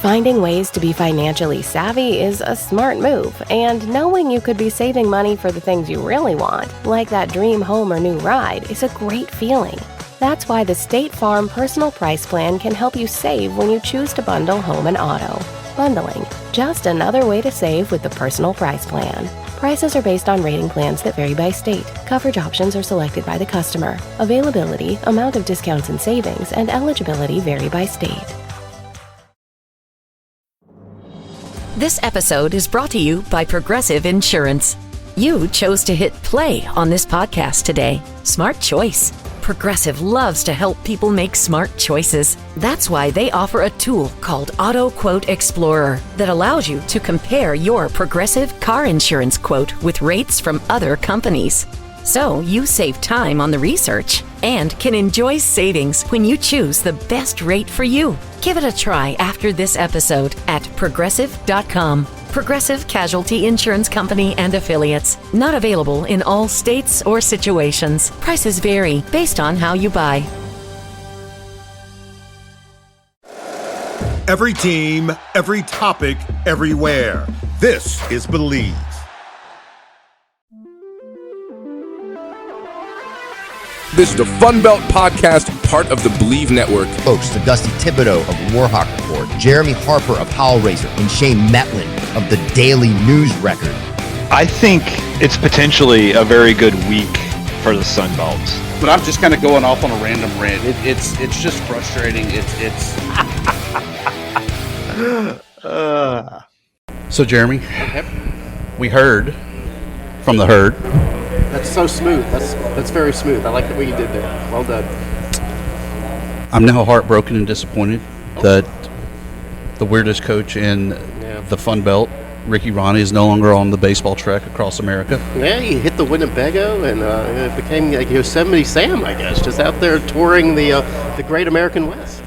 Finding ways to be financially savvy is a smart move, and knowing you could be saving money for the things you really want, like that dream home or new ride, is a great feeling. That's why the State Farm Personal Price Plan can help you save when you choose to bundle home and auto. Bundling, just another way to save with the Personal Price Plan. Prices are based on rating plans that vary by state. Coverage options are selected by the customer. Availability, amount of discounts and savings, and eligibility vary by state. This episode is brought to you by Progressive Insurance. You chose to hit play on this podcast today. Smart choice. Progressive loves to help people make smart choices. That's why they offer a tool called Auto Quote Explorer that allows you to compare your Progressive car insurance quote with rates from other companies. So you save time on the research and can enjoy savings when you choose the best rate for you. Give it a try after this episode at Progressive.com. Progressive Casualty Insurance Company and Affiliates. Not available in all states or situations. Prices vary based on how you buy. Every team, every topic, everywhere. This is Believe. This is the FunBelt podcast, part of the Believe Network. Hosts the Dusty Thibodeaux of Warhawk Report, Jeremy Harper of Howlraiser, and Shane Metlin of the Daily News Record. I think it's potentially a very good week for the Sunbelt. But I'm just kind of going off on a random rant. It's just frustrating. So Jeremy, we heard from the herd. That's so smooth. That's very smooth. I like the way you did there. Well done. I'm now heartbroken and disappointed that the weirdest coach in the FunBelt, Ricky Ronnie, is no longer on the baseball track across America. Yeah, he hit the Winnebago and it became like Yosemite Sam, I guess, just out there touring the Great American West.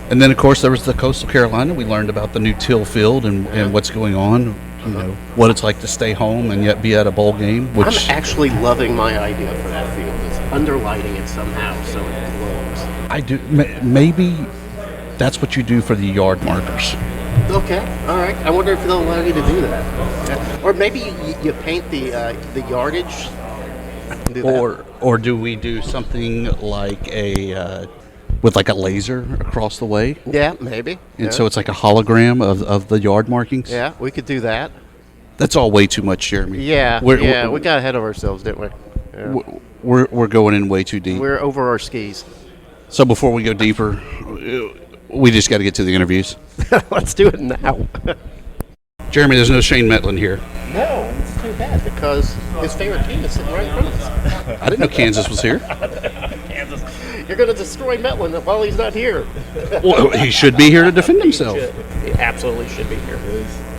And then, of course, there was the Coastal Carolina. We learned about the new Till Field and what's going on. You know, what it's like to stay home and yet be at a bowl game. Which I'm actually loving my idea for that field. It's underlighting it somehow so it glows. I do. Maybe that's what you do for the yard markers. Okay, all right. I wonder if they'll allow you to do that. Yeah. Or maybe you paint the yardage. Or do we do something like with like a laser across the way? Yeah, maybe. And so it's like a hologram of the yard markings? Yeah, we could do that. That's all way too much, Jeremy. Yeah, we got ahead of ourselves, didn't we? Yeah. We're going in way too deep. We're over our skis. So before we go deeper, we just got to get to the interviews. Let's do it now. Jeremy, there's no Shane Metlin here. No, it's too bad because his favorite team is sitting right in front of us. I didn't know Kansas was here. Kansas. You're going to destroy Metlin while he's not here. Well, he should be here to defend himself. He absolutely should be here.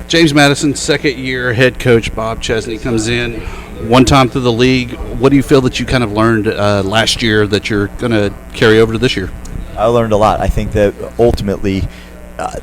James Madison, second-year head coach Bob Chesney comes in, one time through the league. What do you feel that you kind of learned last year that you're going to carry over to this year? I learned a lot. I think that ultimately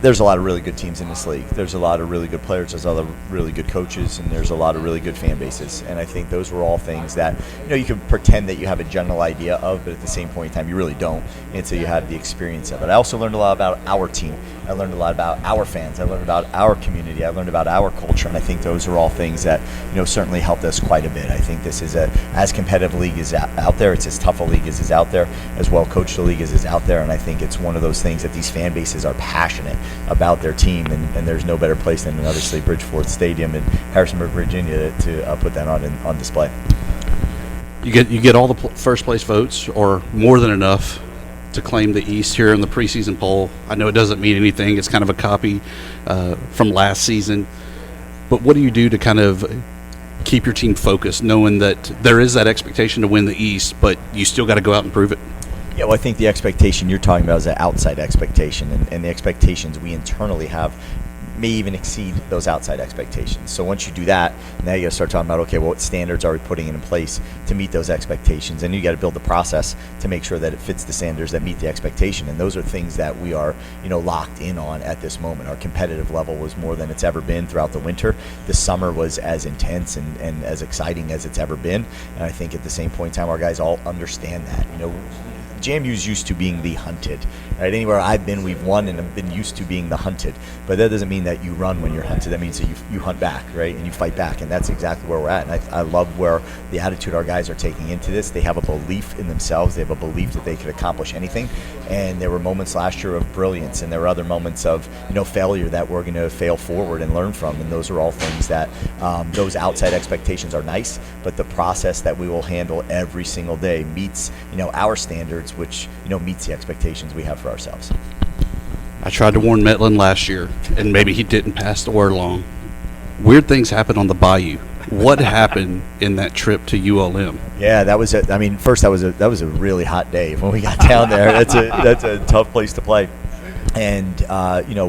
there's a lot of really good teams in this league. There's a lot of really good players. There's a lot of really good coaches, and there's a lot of really good fan bases. And I think those were all things that you can pretend that you have a general idea of, but at the same point in time, you really don't until you have the experience of it. I also learned a lot about our team. I learned a lot about our fans. I learned about our community. I learned about our culture, and I think those are all things that certainly helped us quite a bit. I think this is as competitive league as out there. It's as tough a league as is out there, as well coached a league as is out there, and I think it's one of those things that these fan bases are passionate about their team, and there's no better place than obviously Bridgeport Stadium in Harrisonburg, Virginia, to put that on display. You get all the first place votes, or more than enough, to claim the East here in the preseason poll. I know it doesn't mean anything. It's kind of a copy from last season. But what do you do to kind of keep your team focused, knowing that there is that expectation to win the East, but you still got to go out and prove it? Yeah, well, I think the expectation you're talking about is an outside expectation, and the expectations we internally have may even exceed those outside expectations. So once you do that, now you got to start talking about, okay, well, what standards are we putting in place to meet those expectations? And you got to build the process to make sure that it fits the standards that meet the expectation. And those are things that we are, locked in on at this moment. Our competitive level was more than it's ever been throughout the winter. The summer was as intense and as exciting as it's ever been. And I think at the same point in time, our guys all understand that. JMU's used to being the hunted. Right? Anywhere I've been, we've won and have been used to being the hunted. But that doesn't mean that you run when you're hunted. That means that you hunt back, right? And you fight back. And that's exactly where we're at. And I love where the attitude our guys are taking into this. They have a belief in themselves. They have a belief that they could accomplish anything. And there were moments last year of brilliance, and there were other moments of failure that we're going to fail forward and learn from. And those are all things that those outside expectations are nice, but the process that we will handle every single day meets our standards, which meets the expectations we have for ourselves. I tried to warn Metlin last year, and maybe he didn't pass the word along. Weird things happen on the bayou. What happened in that trip to ULM? Yeah, that was first that was a really hot day when we got down there. That's a tough place to play. And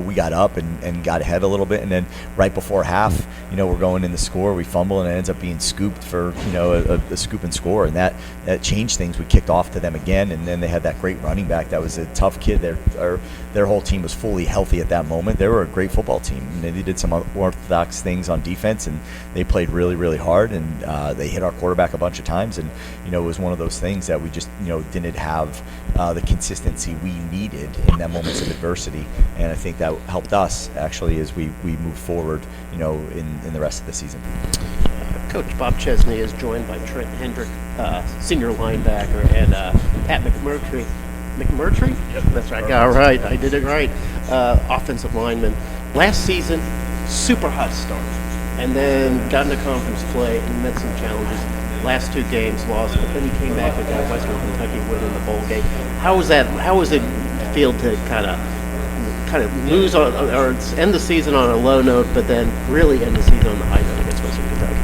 we got up and got ahead a little bit, and then right before half, we're going in the score, we fumble, and it ends up being scooped for a scoop and score, and that changed things. We kicked off to them again, and then they had that great running back that was a tough kid. Their whole team was fully healthy at that moment. They were a great football team, and they did some orthodox things on defense, and they played really, really hard, and they hit our quarterback a bunch of times, and it was one of those things that we just didn't have the consistency we needed in that moments of adversity, and I think that helped us actually as we move forward in the rest of the season. Coach Bob Chesney is joined by Trent Hendrick, senior linebacker, and Pat McMurtry. McMurtry? Yep. That's right. All right, I did it right. Offensive lineman. Last season, super hot start, and then got into conference play and met some challenges. Last 2 games lost, but then he came back with that Western Kentucky win in the bowl game. How was that? How was it feel to kind of lose on, or end the season on a low note, but then really end the season on the high note against Western Kentucky?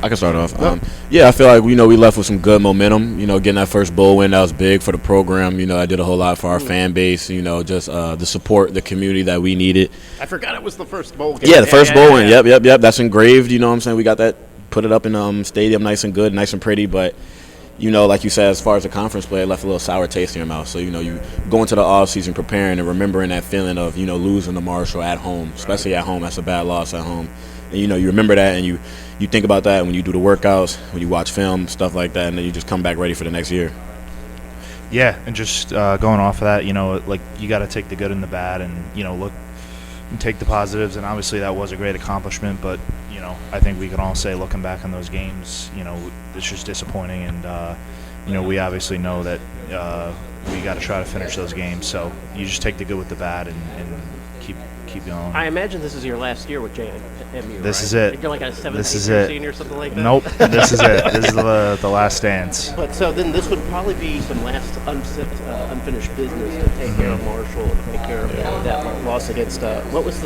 I can start off. I feel like we left with some good momentum. Getting that first bowl win, that was big for the program. I did a whole lot for our fan base. Just the support, the community that we needed. I forgot it was the first bowl game. Yeah, the first bowl win. Yep. That's engraved. You know what I'm saying? We got that, put it up in stadium, nice and good, nice and pretty. But like you said, as far as the conference play, it left a little sour taste in your mouth. So you go into the off season preparing and remembering that feeling of losing to Marshall at home, especially at home. That's a bad loss at home. And you remember that, and you think about that when you do the workouts, when you watch film, stuff like that, and then you just come back ready for the next year. Yeah, and just going off of that, like you got to take the good and the bad, and look and take the positives. And obviously that was a great accomplishment, but I think we can all say, looking back on those games, it's just disappointing, and we obviously know that we got to try to finish those games. So you just take the good with the bad and keep going. I imagine this is your last year with JMU. This is it. You're like a 17th year senior or something like that? Nope. This is it. This is the last dance. But so then this would probably be some last unfinished business to take care of Marshall, to take care of that loss against what was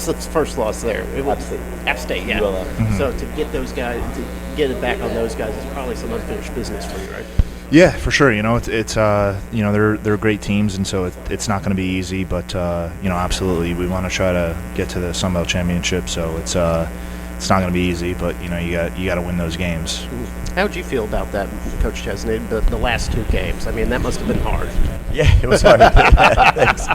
the first loss there? It was App State, yeah. Mm-hmm. So to get those guys, to get it back on those guys, is probably some unfinished business for you, right? Yeah, for sure. It's they're great teams, and so it's not going to be easy. But absolutely, we want to try to get to the FunBelt Championship. So it's not going to be easy, but you got to win those games. How would you feel about that, Coach Chesney? The last 2 games. I mean, that must have been hard. Yeah, it was hard. Thanks.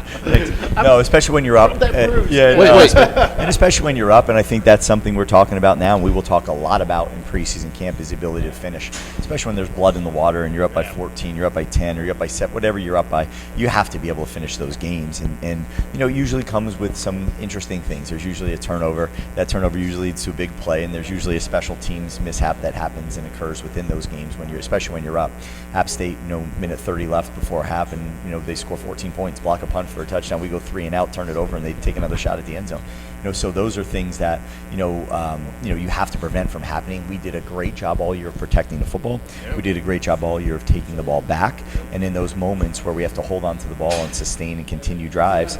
No, especially when you're up. And especially when you're up, and I think that's something we're talking about now, and we will talk a lot about in preseason camp, is the ability to finish. Especially when there's blood in the water, and you're up by 14, you're up by 10, or you're up by 7, whatever you're up by, you have to be able to finish those games. And it usually comes with some interesting things. There's usually a turnover. That turnover usually leads to a big play, and there's usually a special teams mishap that happens and occurs within those games especially when you're up. App State, minute 30 left before half, and they score 14 points, block a punt for a touchdown. We go 3 and out, turn it over, and they take another shot at the end zone. So those are things that you have to prevent from happening. We did a great job all year of protecting the football. We did a great job all year of taking the ball back, and in those moments where we have to hold on to the ball and sustain and continue drives,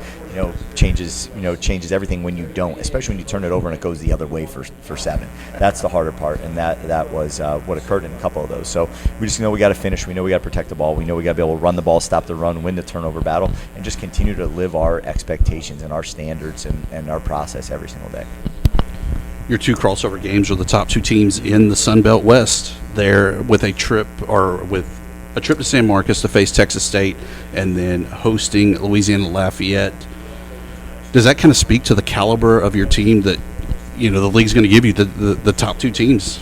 changes everything when you don't, especially when you turn it over and it goes the other way for 7. That's the harder part, and that was what occurred in a couple of those. So we just know we got to finish. We know we got to protect the ball. We know we got to be able to run the ball, stop the run, win the turnover battle, and just continue to live our expectations and our standards and our process every single day. Your 2 crossover games are the top 2 teams in the Sun Belt West. They're with a trip to San Marcos to face Texas State, and then hosting Louisiana Lafayette. Does that kind of speak to the caliber of your team that the league's going to give you the top 2 teams?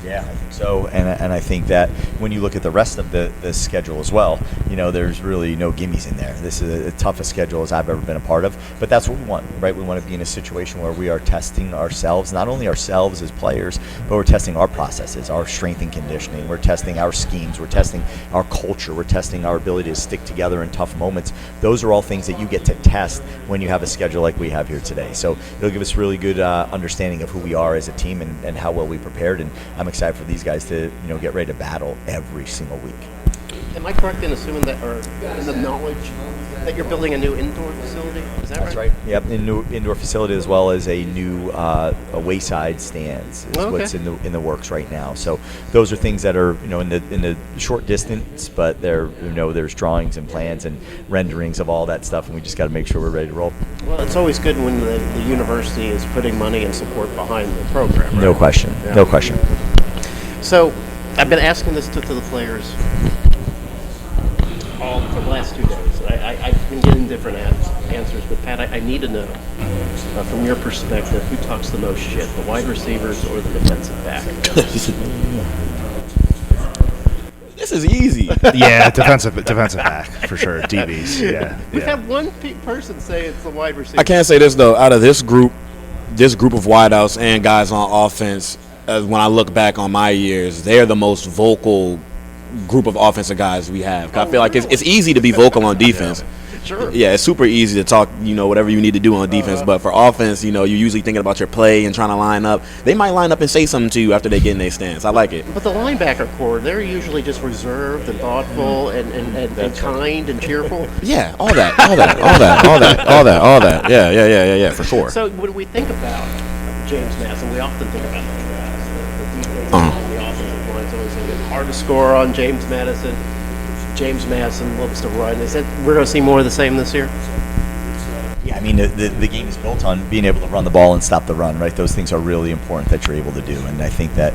Yeah, I think so, and I think that when you look at the rest of the schedule as well, there's really no gimmies in there. This is the toughest schedule as I've ever been a part of, but that's what we want, right? We want to be in a situation where we are testing ourselves, not only ourselves as players, but we're testing our processes, our strength and conditioning. We're testing our schemes. We're testing our culture. We're testing our ability to stick together in tough moments. Those are all things that you get to test when you have a schedule like we have here today. So it'll give us really good understanding of who we are as a team and how well we prepared. And I'm excited for these guys to get ready to battle every single week. Am I correct in assuming that, or in the knowledge that you're building a new indoor facility? Is that right? That's right. Yep, a new indoor facility as well as a new a wayside stands is what's in the works right now. So those are things that are in the short distance, but there's drawings and plans and renderings of all that stuff, and we just got to make sure we're ready to roll. Well, it's always good when the university is putting money and support behind the program. Right? No question. Yeah. No question. So I've been asking this to the players all for the last 2 days. I've been getting different answers, but Pat, I need to know from your perspective, who talks the most shit, the wide receivers or the defensive back? This is easy. Yeah, defensive back for sure. DBs. Yeah. We've had one person say it's the wide receiver. I can't say this though. Out of this group of wideouts and guys on offense, when I look back on my years, they are the most vocal group of offensive guys we have. I feel like it's easy to be vocal on defense. Sure. Yeah, it's super easy to talk, whatever you need to do on defense. But for offense, you're usually thinking about your play and trying to line up. They might line up and say something to you after they get in their stance. I like it. But the linebacker core, they're usually just reserved and thoughtful and kind and cheerful. Yeah, all that. Yeah, for sure. So when we think about James Madison, we often think about the defense, the offensive line's always hard to score on James Madison. James Madison loves to run. Is that we're going to see more of the same this year? Yeah, I mean, the game is built on being able to run the ball and stop the run, right? Those things are really important that you're able to do, and I think that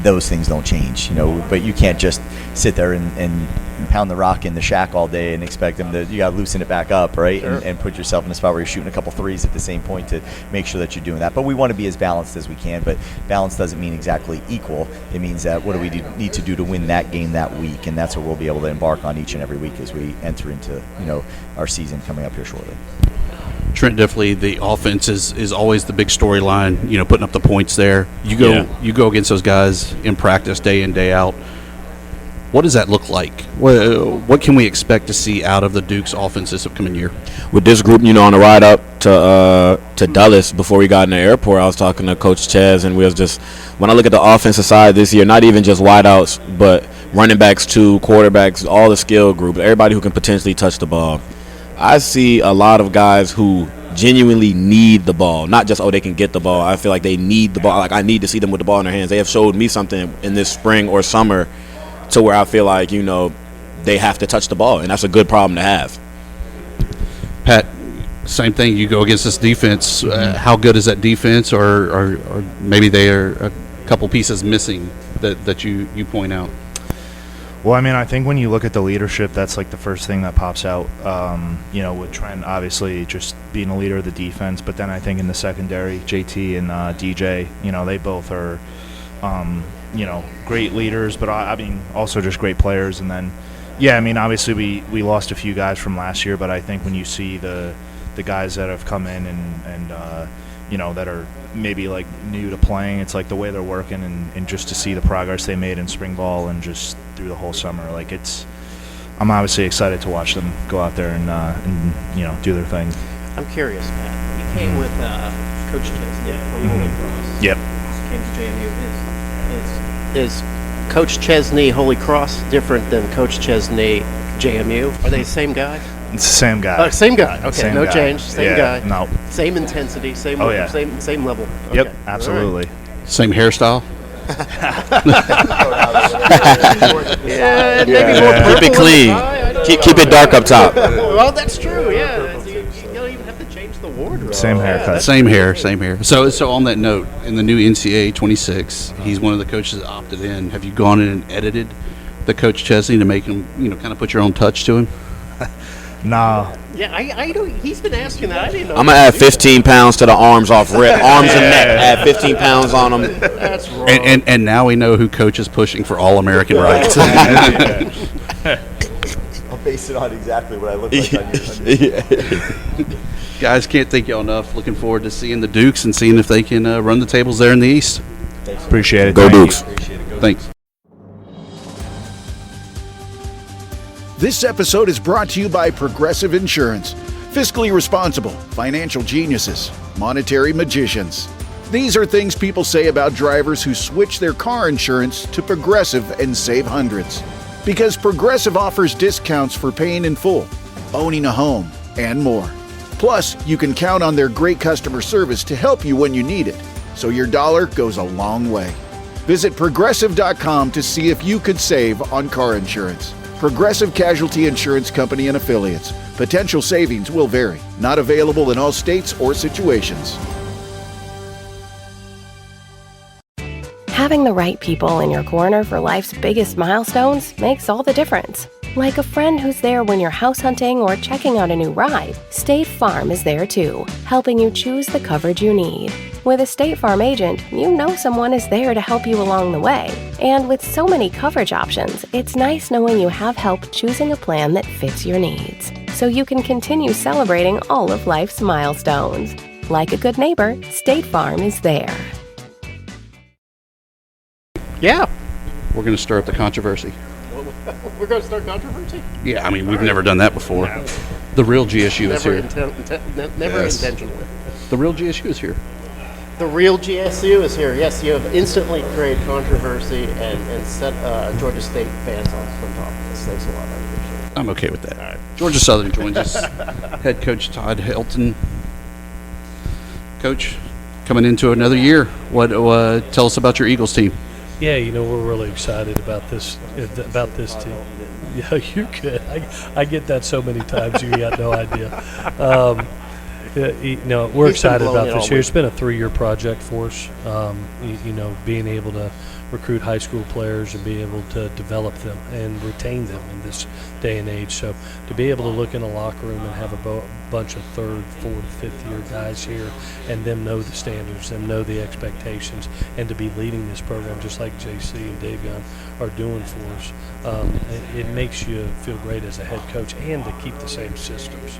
those things don't change, but you can't just sit there and pound the rock in the shack all day and expect them to, you got to loosen it back up, right? Sure. And put yourself in a spot where you're shooting a couple threes at the same point to make sure that you're doing that. But we want to be as balanced as we can, but balance doesn't mean exactly equal. It means that what do we need to do to win that game that week, and that's what we'll be able to embark on each and every week as we enter into, our season coming up here shortly. Trent, definitely the offense is always the big storyline, putting up the points there. You go against those guys in practice day in, day out. What does that look like? What can we expect to see out of the Duke's offense this upcoming year? With this group, on the ride up to Dulles before we got in the airport, I was talking to Coach Ches, and we was just, when I look at the offensive side this year, not even just wideouts, but running backs too, quarterbacks, all the skill groups, everybody who can potentially touch the ball. I see a lot of guys who genuinely need the ball, not just, they can get the ball. I feel like they need the ball. Like, I need to see them with the ball in their hands. They have showed me something in this spring or summer to where I feel like, they have to touch the ball, and that's a good problem to have. Pat, same thing. You go against this defense. How good is that defense, or maybe they are a couple pieces missing that you point out? Well, I mean, I think when you look at the leadership, that's like the first thing that pops out, with Trent obviously just being a leader of the defense. But then I think in the secondary, JT and DJ, they both are, great leaders, but I mean, also just great players. And then, obviously we lost a few guys from last year, but I think when you see the guys that have come in and that are maybe like new to playing, it's like the way they're working and just to see the progress they made in spring ball and just through the whole summer, I'm obviously excited to watch them go out there and do their thing. I'm curious, Pat. You came with Coach Chesney from Holy Cross. Yep. Came to JMU. Is Coach Chesney Holy Cross different than Coach Chesney JMU? Are they the same guy? It's the same guy. Same guy. Okay, same no guy. change. Same guy. No. Same intensity. Same level. Okay. Yep, absolutely. Right. Same hairstyle. Yeah, maybe more purple. Keep it clean. Keep it dark up top. Well, that's true. Yeah, you don't even have to change the wardrobe. Same haircut. Same hair. So on that note, in the new NCAA 26, he's one of the coaches that opted in. Have you gone in and edited the Coach Chesney to make him, kind of put your own touch to him? Nah. Yeah, I don't. He's been asking that. I didn't know. I'm gonna add 15 pounds to the arms off rip, arms and neck. Add 15 pounds on them. That's wrong. And now we know who coach is pushing for All-American rights. I'll base it on exactly what I look like on you. Guys, can't thank y'all enough. Looking forward to seeing the Dukes and seeing if they can run the tables there in the East. Appreciate it. Go Thank Dukes. Thanks. This episode is brought to you by Progressive Insurance. Fiscally responsible, financial geniuses, monetary magicians. These are things people say about drivers who switch their car insurance to Progressive and save hundreds. Because Progressive offers discounts for paying in full, owning a home, and more. Plus, you can count on their great customer service to help you when you need it, so your dollar goes a long way. Visit Progressive.com to see if you could save on car insurance. Progressive Casualty Insurance Company and Affiliates. Potential savings will vary. Not available in all states or situations. Having the right people in your corner for life's biggest milestones makes all the difference. Like a friend who's there when you're house hunting or checking out a new ride, State Farm is there too, helping you choose the coverage you need. With a State Farm agent, you know someone is there to help you along the way. And with so many coverage options, it's nice knowing you have help choosing a plan that fits your needs, so you can continue celebrating all of life's milestones. Like a good neighbor, State Farm is there. Yeah. We're going to stir up the controversy. We're going to start controversy? Yeah, I mean, we've never done that before. No. The real GSU is here. Never intentionally. The real GSU is here. The real GSU is here. Yes, you have instantly created controversy and set Georgia State fans on top of this. Thanks a lot. I appreciate it. I'm okay with that. Right. Georgia Southern joins us. Head coach Todd Helton. Coach, coming into another year, what tell us about your Eagles team? Yeah, we're really excited about this team. Yeah, you're good. I get that so many times, you got no idea. We're excited about this year. It's been a 3-year project for us. Being able to recruit high school players and be able to develop them and retain them in this day and age. So to be able to look in a locker room and have a bunch of 3rd, 4th, 5th year guys here and them know the standards, them know the expectations, and to be leading this program just like JC and Davion are doing for us, it makes you feel great as a head coach and to keep the same systems.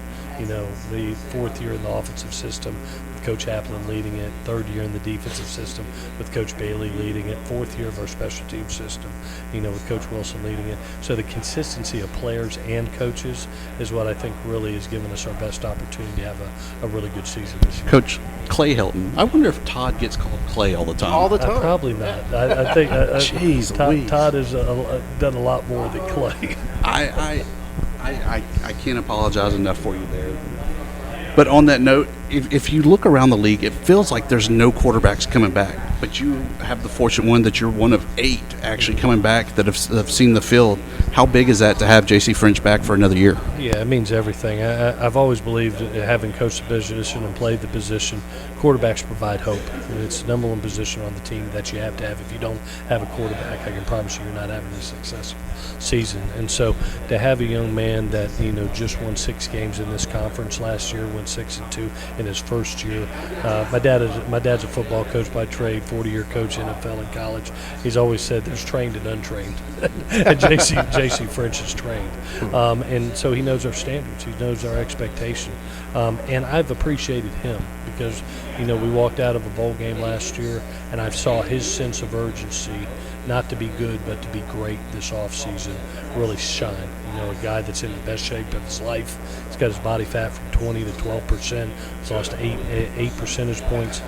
The 4th year in the offensive system with Coach Applin leading it, 3rd year in the defensive system with Coach Bailey leading it, 4th year of our special team system, with Coach Wilson leading it. So the consistency of players and coaches is what I think really has given us our best opportunity to have a really good season this year. Coach Clay Helton, I wonder if Todd gets called Clay all the time. All the time? Probably not. I think Jeez, Todd has done a lot more than Clay. I can't apologize enough for you there. But on that note, if you look around the league, it feels like there's no quarterbacks coming back. But you have the fortunate one that you're one of 8 actually coming back that have seen the field. How big is that to have J.C. French back for another year? Yeah, it means everything. I've always believed, having coached the position and played the position, quarterbacks provide hope. It's the number one position on the team that you have to have. If you don't have a quarterback, I can promise you're not having a successful season. And so to have a young man that just won 6 games in this conference last year, went 6-2 in his first year. My dad's a football coach by trade, 40-year coach, NFL and college. He's always said there's trained and untrained, and J.C. French is trained, and so he knows our standards. He knows our expectation, and I've appreciated him because we walked out of a bowl game last year, and I saw his sense of urgency, not to be good but to be great this offseason, really shine. A guy that's in the best shape of his life. He's got his body fat from 20 to 12%. He's lost 8 percentage points.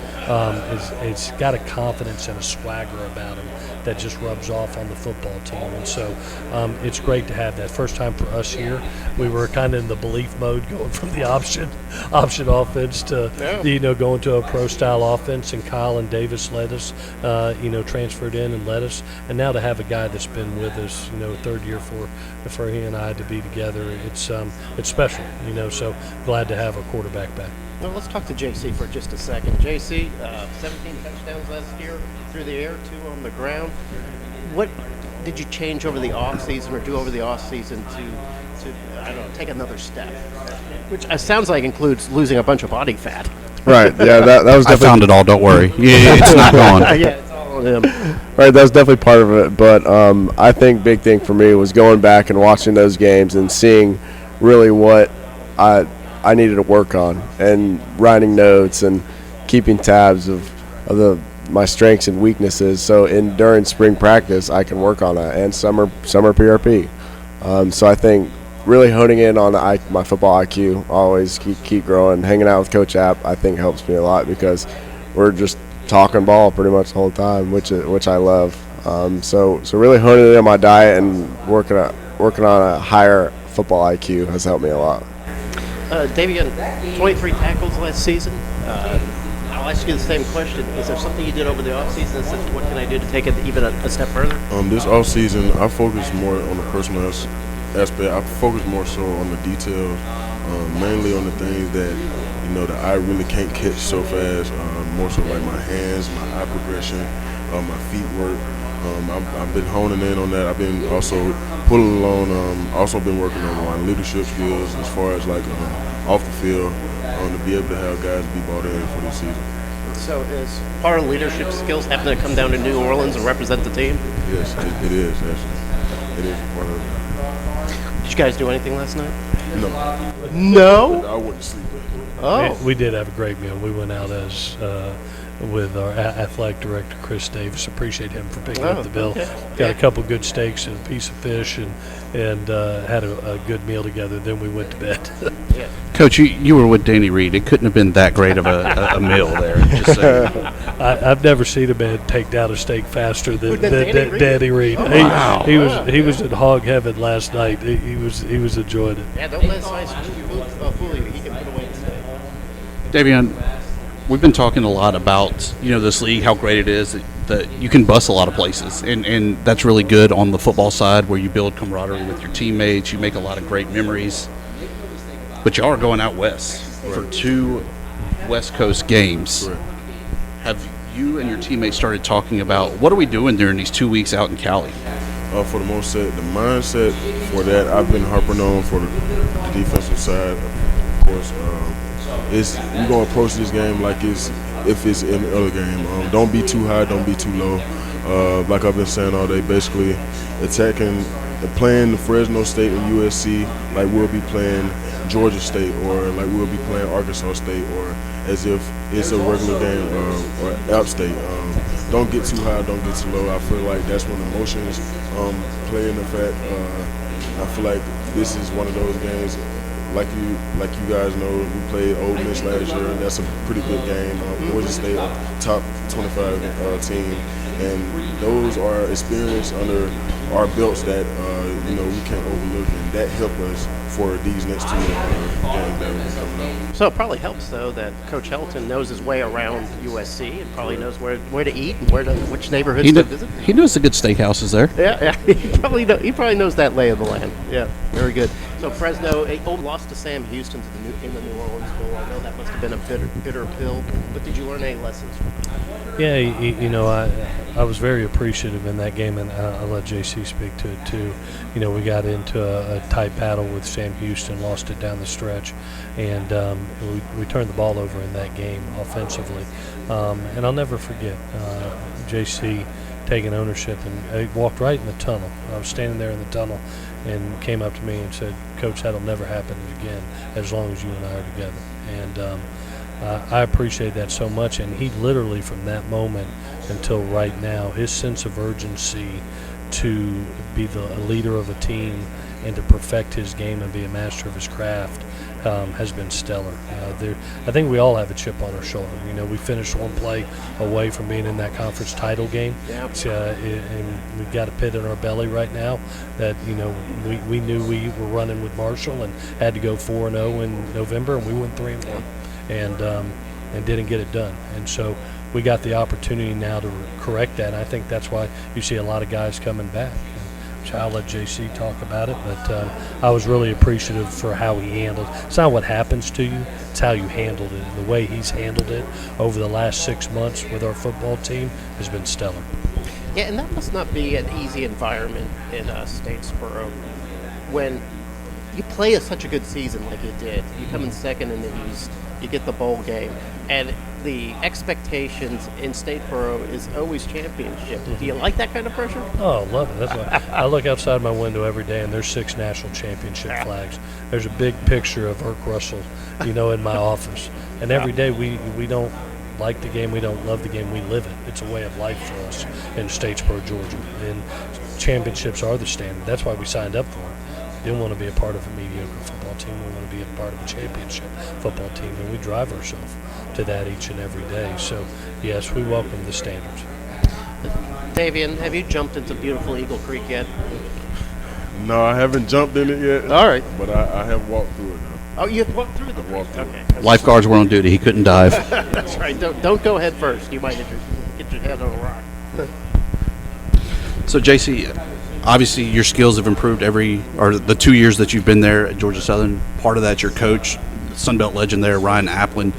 It's got a confidence and a swagger about him that just rubs off on the football team. And so it's great to have that. First time for us here. We were kind of in the belief mode going from the option offense to, going to a pro-style offense. And Kyle and Davis led us, transferred in and led us. And now to have a guy that's been with us, 3rd year for he and I to be together, it's special, so glad to have a quarterback back. Well, let's talk to JC for just a second. JC, 17 touchdowns last year through the air, 2 on the ground. What did you change over the offseason or do over the offseason to, I don't know, take another step, which sounds like includes losing a bunch of body fat. Right. Yeah. That was. I found it all. Don't worry. Yeah, it's not gone. Yeah, it's all on him. Right. That was definitely part of it. But I think big thing for me was going back and watching those games and seeing really what I needed to work on, and writing notes and keeping tabs of my strengths and weaknesses. So during spring practice, I can work on that, and summer PRP. So I think really honing in on my football IQ, always keep growing. Hanging out with Coach App, I think helps me a lot because we're just talking ball pretty much the whole time, which I love. So really honing in on my diet and working on a higher football IQ has helped me a lot. Davian, 23 tackles last season. I'll ask you the same question. Is there something you did over the offseason that says, what can I do to take it even a step further? This offseason, I focused more on the personal aspect. I focused more so on the details, mainly on the things that I really can't catch so fast. More so like my hands, my eye progression, my feet work. I've been honing in on that. I've been also pulling along. Also been working on my leadership skills as far as like off the field, to be able to have guys be bought in for this season. So is part of leadership skills having to come down to New Orleans and represent the team? Yes, it is actually. It is part of it. Did you guys do anything last night? No. No? I wouldn't sleep. Oh. We did have a great meal. We went out with our athletic director, Chris Davis. Appreciate him for picking up the bill. Okay. Got a couple good steaks and a piece of fish, and had a good meal together. Then we went to bed. Yeah. Coach, you were with Danny Reed. It couldn't have been that great of a meal there. Just saying. I've never seen a man take down a steak faster than Danny Danny Reed. Oh, wow. He was in hog heaven last night. He was enjoying it. Yeah, don't let size fool you. He can put away the steak. Davian, we've been talking a lot about this league, how great it is that you can bus a lot of places, and that's really good on the football side where you build camaraderie with your teammates. You make a lot of great memories. But y'all are going out west for 2 West Coast games. Correct. Have you and your teammates started talking about what are we doing during these 2 weeks out in Cali? For the most set, the mindset for that, I've been harping on for the defensive side. Of course, you're gonna approach this game like if it's any other game. Don't be too high, don't be too low. Like I've been saying all day, basically attacking, playing the Fresno State and USC like we'll be playing Georgia State, or like we'll be playing Arkansas State, or as if it's a regular game, or App State. Don't get too high, don't get too low. I feel like that's when emotions play in effect. I feel like this is one of those games. Like you guys know, we played Ole Miss last year, and that's a pretty good game. Georgia State, top 25 team, and those are experience under our belts that we can't overlook, and that helped us for these next 2 games that are coming up. So it probably helps though that Coach Helton knows his way around USC and probably knows where to eat and which neighborhoods to visit. He knows the good steakhouses there. Yeah. He probably knows that lay of the land. Yeah, very good. So Fresno lost to Sam Houston in the New Orleans Bowl. I know that must have been a bitter pill, but did you learn any lessons from that? Yeah, I was very appreciative in that game, and I'll let JC speak to it too. We got into a tight battle with Sam Houston, lost it down the stretch, and we turned the ball over in that game offensively. And I'll never forget JC taking ownership, and he walked right in the tunnel. I was standing there in the tunnel and came up to me and said, "Coach, that'll never happen again as long as you and I are together." And I appreciate that so much. And he literally, from that moment until right now, his sense of urgency to be the leader of a team and to perfect his game and be a master of his craft has been stellar. I think we all have a chip on our shoulder. We finished one play away from being in that conference title game. Yeah. And we've got a pit in our belly right now that, we knew we were running with Marshall and had to go 4-0 in November, and we went 3-1 and didn't get it done. And so we got the opportunity now to correct that, and I think that's why you see a lot of guys coming back. I'll let JC talk about it, but I was really appreciative for how he handled it. It's not what happens to you, it's how you handled it. And the way he's handled it over the last 6 months with our football team has been stellar. Yeah, and that must not be an easy environment in Statesboro when you play such a good season like you did. You come in second in the East. You get the bowl game, and the expectations in Statesboro is always championship. Do you like that kind of pressure? Oh, I love it. That's why I look outside my window every day, and there's 6 national championship flags. There's a big picture of Irk Russell, in my office. And every day we don't like the game, we don't love the game, we live it. It's a way of life for us in Statesboro, Georgia. And championships are the standard. That's why we signed up for it. We didn't want to be a part of a mediocre football team. We want to be a part of a championship football team, and we drive ourselves to that each and every day. So, yes, we welcome the standards. Davian, have you jumped into beautiful Eagle Creek yet? No, I haven't jumped in it yet. All right. But I have walked through it now. Oh, you have walked through the creek? Okay. Lifeguards were on duty. He couldn't dive. That's right. Don't go head first. You might get your head on a rock. So, JC, obviously your skills have improved the 2 years that you've been there at Georgia Southern. Part of that, your coach, Sunbelt legend there, Ryan Applin.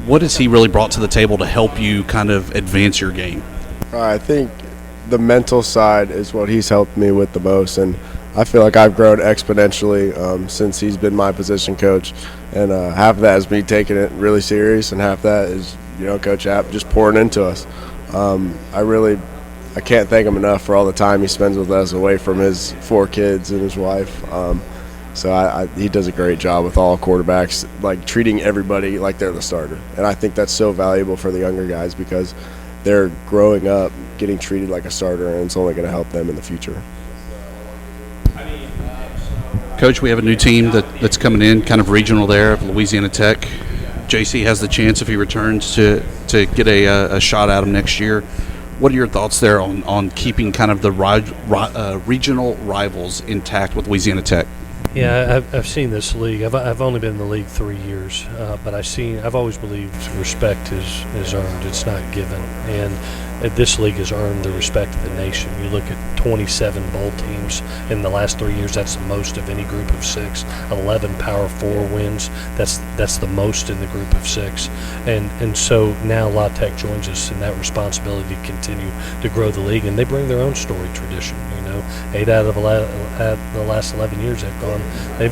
What has he really brought to the table to help you kind of advance your game? I think the mental side is what he's helped me with the most, and I feel like I've grown exponentially since he's been my position coach, and half of that is me taking it really serious, and half that is Coach App just pouring into us. I can't thank him enough for all the time he spends with us away from his 4 kids and his wife. So he does a great job with all quarterbacks, like treating everybody like they're the starter. And I think that's so valuable for the younger guys because they're growing up getting treated like a starter, and it's only going to help them in the future. Coach, we have a new team that's coming in, kind of regional there, of Louisiana Tech. JC has the chance, if he returns, to get a shot at him next year. What are your thoughts there on keeping kind of the regional rivals intact with Louisiana Tech? Yeah, I've seen this league. I've only been in the league 3 years, but I've always believed respect is earned. It's not given, and this league has earned the respect of the nation. You look at 27 bowl teams in the last 3 years. That's the most of any group of 6. 11 Power 4 wins. That's the most in the group of 6. And so now La Tech joins us in that responsibility to continue to grow the league, and they bring their own story tradition. 8 out of the last 11 years they've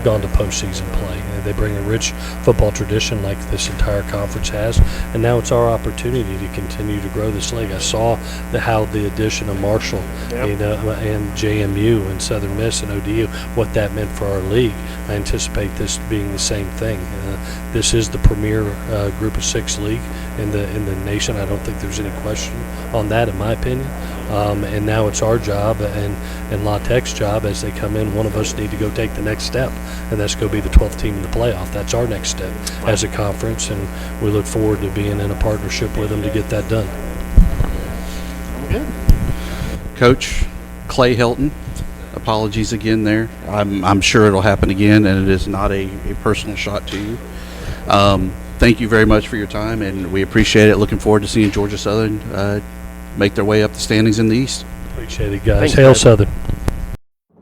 gone to postseason play. They bring a rich football tradition like this entire conference has, and now it's our opportunity to continue to grow this league. I saw how the addition of Marshall, and JMU and Southern Miss and ODU, what that meant for our league. I anticipate this being the same thing. This is the premier group of 6 league in the nation. I don't think there's any question on that, in my opinion. And now it's our job and La Tech's job as they come in. One of us need to go take the next step, and that's go be the 12th team in the playoff. That's our next step as a conference, and we look forward to being in a partnership with them to get that done. Good. Coach Clay Hilton, apologies again there. I'm sure it'll happen again, and it is not a personal shot to you. Thank you very much for your time, and we appreciate it. Looking forward to seeing Georgia Southern make their way up the standings in the East. Appreciate it, guys. Thanks, Hail man. Southern.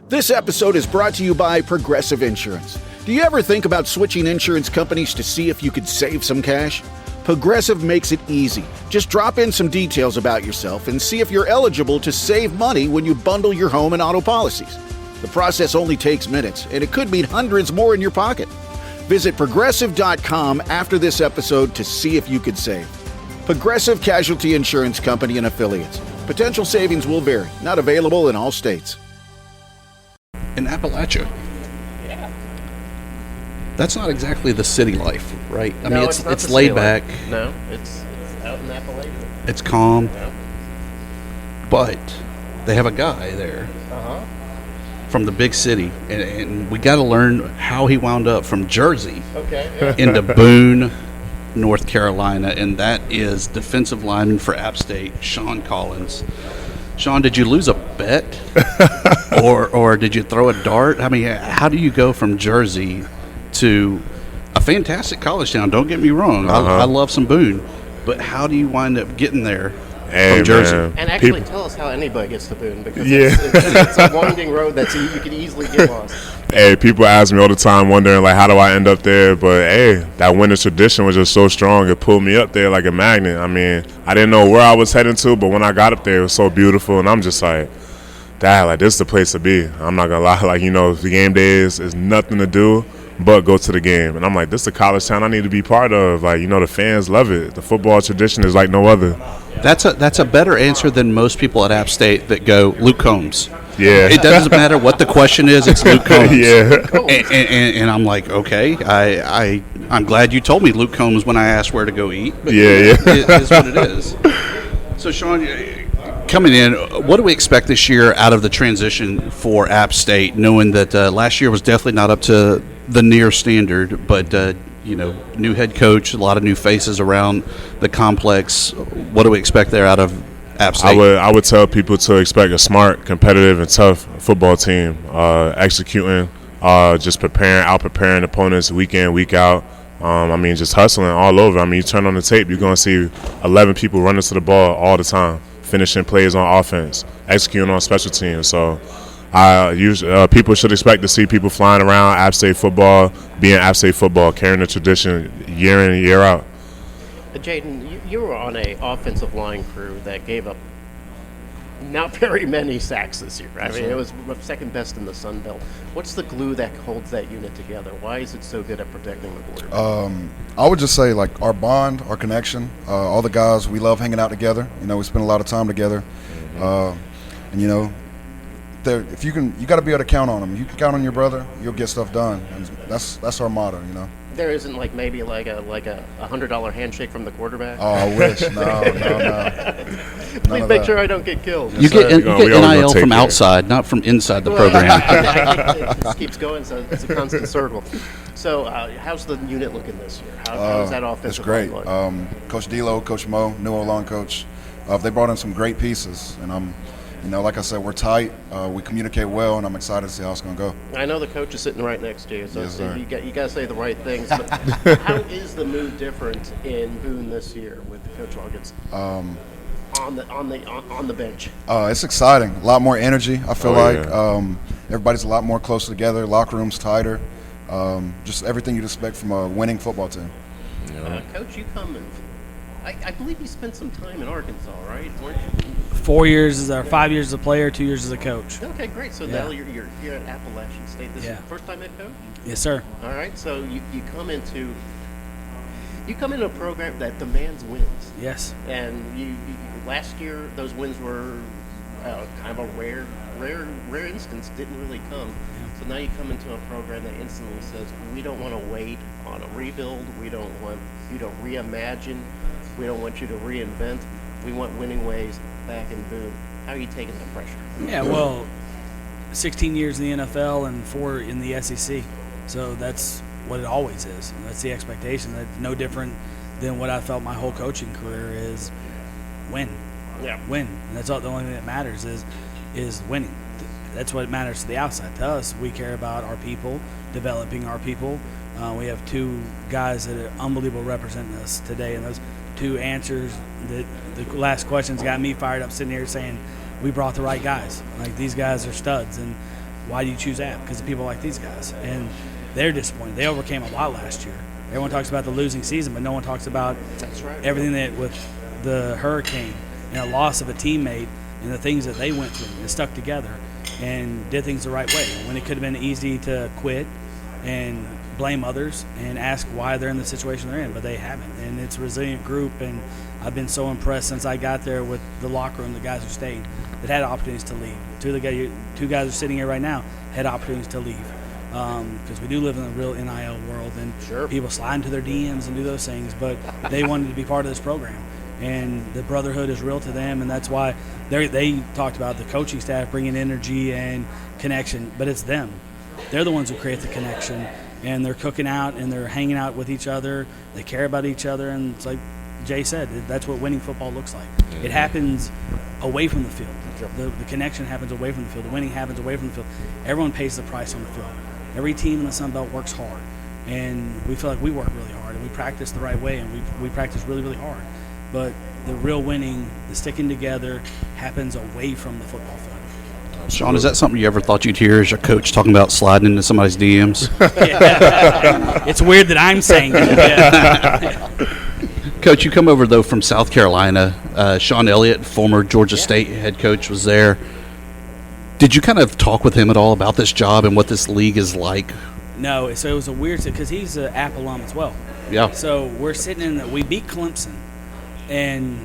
This episode is brought to you by Progressive Insurance. Do you ever think about switching insurance companies to see if you could save some cash? Progressive makes it easy. Just drop in some details about yourself and see if you're eligible to save money when you bundle your home and auto policies. The process only takes minutes, and it could mean hundreds more in your pocket. Visit Progressive.com after this episode to see if you could save. Progressive Casualty Insurance Company and Affiliates. Potential savings will vary. Not available in all states. In Appalachia. Yeah. That's not exactly the city life, right? I mean, it's not it's the laid city back. life. No, it's out in Appalachia. It's calm. Yeah. But they have a guy there from the big city, and we got to learn how he wound up from Jersey into Boone, North Carolina, and that is defensive lineman for App State, Sean Collins. Sean, did you lose a bet, or did you throw a dart? I mean, how do you go from Jersey to a fantastic college town? Don't get me wrong, I love some Boone, but how do you wind up getting there from Jersey? Man. And actually, tell us how anybody gets to Boone, because it's a winding road that you can easily get lost. Hey, people ask me all the time, wondering like, how do I end up there? But hey, that winter tradition was just so strong; it pulled me up there like a magnet. I mean, I didn't know where I was heading to, but when I got up there, it was so beautiful, and I'm just like, Dad, like, this is the place to be. I'm not gonna lie, like, the game day is nothing to do but go to the game. And I'm like, this is a college town I need to be part of. Like, the fans love it. The football tradition is like no other. That's a better answer than most people at App State that go Luke Combs. Yeah. It doesn't matter what the question is, it's Luke Combs. Yeah. And I'm like, okay, I'm glad you told me Luke Combs when I asked where to go eat. But yeah. It is what it is. So, Sean, coming in, what do we expect this year out of the transition for App State, knowing that last year was definitely not up to the near standard, but new head coach, a lot of new faces around the complex. What do we expect there out of App State? I would tell people to expect a smart, competitive, and tough football team, executing, just out preparing opponents week in, week out. Just hustling all over. You turn on the tape, you're going to see 11 people running to the ball all the time, finishing plays on offense, executing on special teams. So people should expect to see people flying around App State football, being App State football, carrying the tradition year in and year out. Jaden, you were on a offensive line crew that gave up not very many sacks this year. It was second best in the Sun Belt. What's the glue that holds that unit together? Why is it so good at protecting the quarterback? I would just say, like, our bond, our connection, all the guys, we love hanging out together. We spend a lot of time together. If you got to be able to count on them. You can count on your brother, you'll get stuff done. And that's our motto, There isn't maybe like a $100 handshake from the quarterback? Oh, I wish. No. Please make sure I don't get killed. You get NIL from outside, not from inside the program. It just keeps going, so it's a constant circle. So how's the unit looking this year? How's that offensive It's great. line look? Coach D'Lo, Coach Mo, new O-line coach. They brought in some great pieces, and like I said, we're tight. We communicate well, and I'm excited to see how it's going to go. I know the coach is sitting right next to you, so Yes, you got to say the right things. But how is the mood different in Boone this year with Coach Huggins on the bench? It's exciting. A lot more energy. I feel everybody's a lot more close together. Locker room's tighter. Just everything you'd expect from a winning football team. Coach, you come in. I believe you spent some time in Arkansas, right? Weren't you? 4 years or 5 years as a player, 2 years as a coach. Okay, great. So now you're here at Appalachian State. This is your first time head coach? Yes, sir. All right. So you come into a program that demands wins. Yes. And you last year those wins were kind of a rare instance. Didn't really come. Yeah. So now you come into a program that instantly says we don't want to wait on a rebuild. We don't want you to reimagine. We don't want you to reinvent. We want winning ways back in Boone. How are you taking the pressure? Yeah, well, 16 years in the NFL and 4 in the SEC. So that's what it always is. That's the expectation. That's no different than what I felt my whole coaching career is win. Yeah. Win. And that's all. The only thing that matters is winning. That's what matters to the outside. To us, we care about our people, developing our people. We have 2 guys that are unbelievable representing us today, and those 2 answers that the last questions got me fired up sitting here saying we brought the right guys. Like, these guys are studs, and why do you choose App? Because of people like these guys, and they're disappointed. They overcame a lot last year. Everyone talks about the losing season, but no one talks about everything that with the hurricane and a loss of a teammate and the things that they went through and stuck together and did things the right way. When it could have been easy to quit and blame others and ask why they're in the situation they're in, but they haven't. And it's a resilient group, and I've been so impressed since I got there with the locker room, the guys who stayed, that had opportunities to leave. 2 guys are sitting here right now had opportunities to leave. Because we do live in a real NIL world, and people slide into their DMs and do those things, but they wanted to be part of this program. And the brotherhood is real to them, and that's why they talked about the coaching staff bringing energy and connection, but it's them. They're the ones who create the connection, and they're cooking out and they're hanging out with each other. They care about each other, and it's like Jay said, that's what winning football looks like. It happens away from the field. The connection happens away from the field. The winning happens away from the field. Everyone pays the price on the field. Every team in the Sun Belt works hard, and we feel like we work really hard, and we practice the right way, and we practice really, really hard. But the real winning, the sticking together, happens away from the football field. Sean, is that something you ever thought you'd hear as your coach talking about sliding into somebody's DMs? It's weird that I'm saying that. Coach, you come over, though, from South Carolina. Sean Elliott, former Georgia State head coach, was there. Did you kind of talk with him at all about this job and what this league is like? No, so it was a weird because he's an App alum as well. Yeah. So we're sitting we beat Clemson, and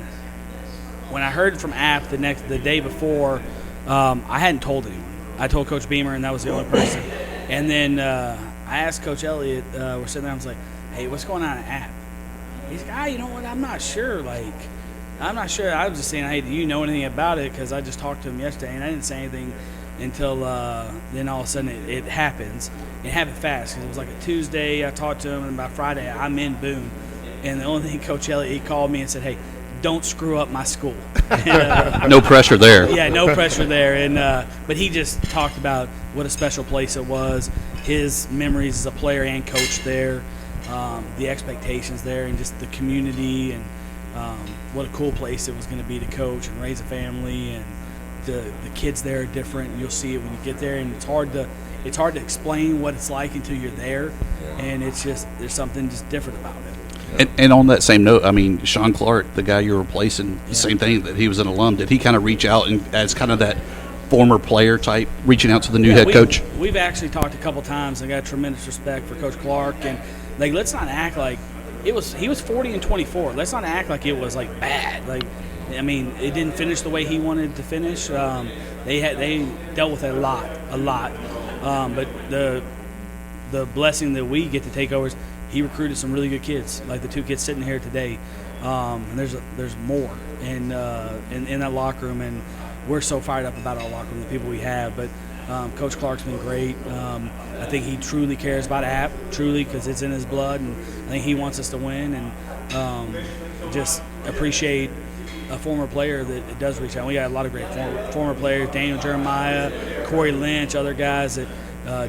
when I heard from App the day before, I hadn't told anyone. I told Coach Beamer, and that was the only person. And then I asked Coach Elliott. We're sitting there. I was like, "Hey, what's going on at App?" He's like, you know what? I'm not sure. I'm not sure. I was just saying, hey, do you know anything about it? Because I just talked to him yesterday, and I didn't say anything until then all of a sudden it happens. It happened fast because it was like a Tuesday. I talked to him, and by Friday I'm in Boone. And the only thing Coach Elliott, he called me and said, hey, don't screw up my school. And, no pressure there. Yeah, no pressure there. And but he just talked about what a special place it was, his memories as a player and coach there, the expectations there, and just the community, and what a cool place it was going to be to coach and raise a family. And the kids there are different. You'll see it when you get there, and it's hard to explain what it's like until you're there. And it's just there's something just different about it. And on that same note, I mean, Sean Clark, the guy you're replacing, the same thing, that he was an alum. Did he kind of reach out and as kind of that former player type, reaching out to the new head coach? We've actually talked a couple times. I got tremendous respect for Coach Clark, and let's not act like he was 40-24. Let's not act like it was bad. I mean, it didn't finish the way he wanted to finish. They dealt with it a lot. But the blessing that we get to take over is he recruited some really good kids, like the two kids sitting here today. And there's more in that locker room, and we're so fired up about our locker room, the people we have. But Coach Clark's been great. I think he truly cares about App, because it's in his blood, and I think he wants us to win. And just appreciate a former player that does reach out. We got a lot of great former players: Daniel Jeremiah, Corey Lynch, other guys that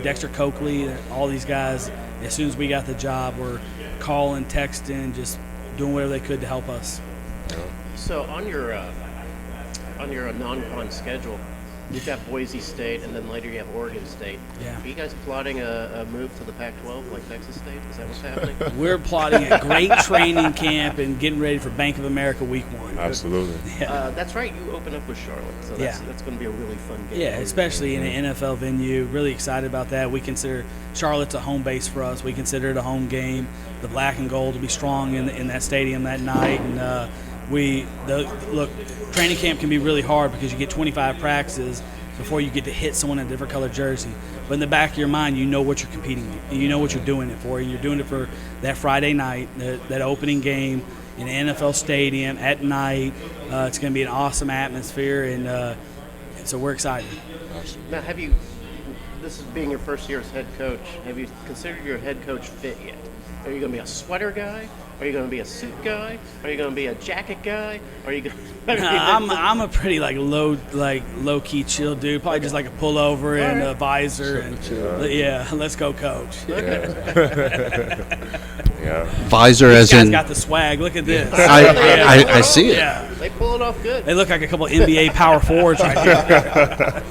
Dexter Coakley, all these guys. As soon as we got the job, we're calling, texting, just doing whatever they could to help us. So on your non-con schedule, you've got Boise State, and then later you have Oregon State. Yeah. Are you guys plotting a move to the Pac-12 like Texas State? Is that what's happening? We're plotting a great training camp and getting ready for Bank of America Week 1. Absolutely. Yeah. That's right. You open up with Charlotte, so that's going to be a really fun game. Yeah, especially in an NFL venue. Really excited about that. We consider Charlotte's a home base for us. We consider it a home game. The black and gold will be strong in that stadium that night. And look, training camp can be really hard because you get 25 practices before you get to hit someone in a different color jersey. But in the back of your mind, you know what you're competing with. You know what you're doing it for. You're doing it for that Friday night, that opening game in an NFL stadium at night. It's going to be an awesome atmosphere, and so we're excited. Now, this is being your first year as head coach, have you considered your head coach fit yet? Are you going to be a sweater guy? Are you going to be a suit guy? Are you going to be a jacket guy? Are you going to I'm a pretty low key chill dude. Probably just like a pullover and a visor. Yeah, let's go, coach. Yeah. Visor These as guys in got the swag. Look at this. I see it. Yeah. They pull it off good. They look like a couple of NBA power forwards right here.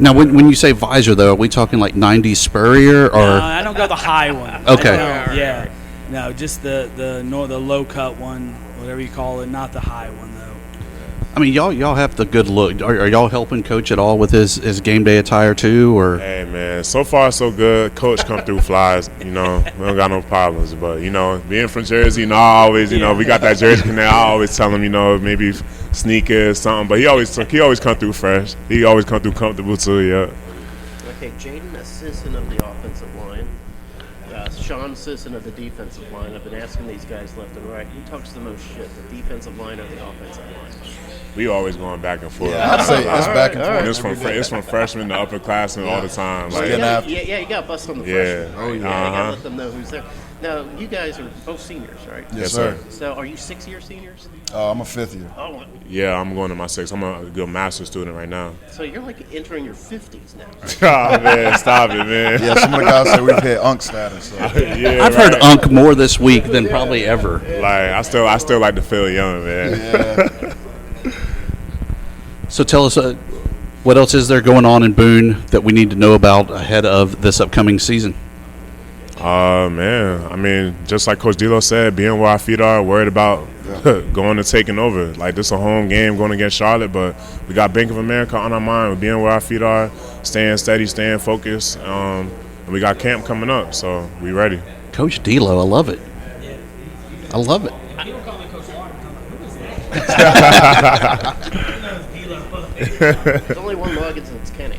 Now, when you say visor, though, are we talking like 90s Spurrier or? No, I don't go the high one. Okay. Yeah. No, just the low cut one, whatever you call it, not the high one though. I mean, y'all have the good look. Are y'all helping Coach at all with his game day attire too, or? Hey man, so far so good. Coach come through flies. We don't got no problems. But being from Jersey, I always, we got that Jersey connect. I always tell him, maybe sneakers, something. But he always come through fresh. He always come through comfortable too. Yeah. Okay, Jaden, assistant of the offensive line. Sean Sisson of the defensive line. I've been asking these guys left and right. Who talks the most shit, the defensive line or the offensive line? We always going back and forth. Yeah, I'd say it's back and forth. It's from freshmen to upperclassmen all the time. You got to bust on the freshmen. Right? You got to let them know who's there. Now, you guys are both seniors, right? Yes, sir. So, are you 6-year seniors? I'm a 5th year. Oh. Yeah, I'm going to my 6th. I'm a good master's student right now. So you're entering your 50s now. Oh, man, stop it, man. Yeah, some of the guys say we've hit Unk status. So. I've heard Unk more this week than probably ever. I still like to feel young, man. Yeah. So tell us, what else is there going on in Boone that we need to know about ahead of this upcoming season? Man, I mean, just like Coach D'Lo said, being where our feet are, worried about going and taking over. Like, this is a home game going against Charlotte, but we got Bank of America on our mind. We're being where our feet are, staying steady, staying focused. And we got camp coming up, so we ready. Coach D'Lo, I love it. I love it. People call me Coach Walker. There's only one Muggins, and it's Kenny.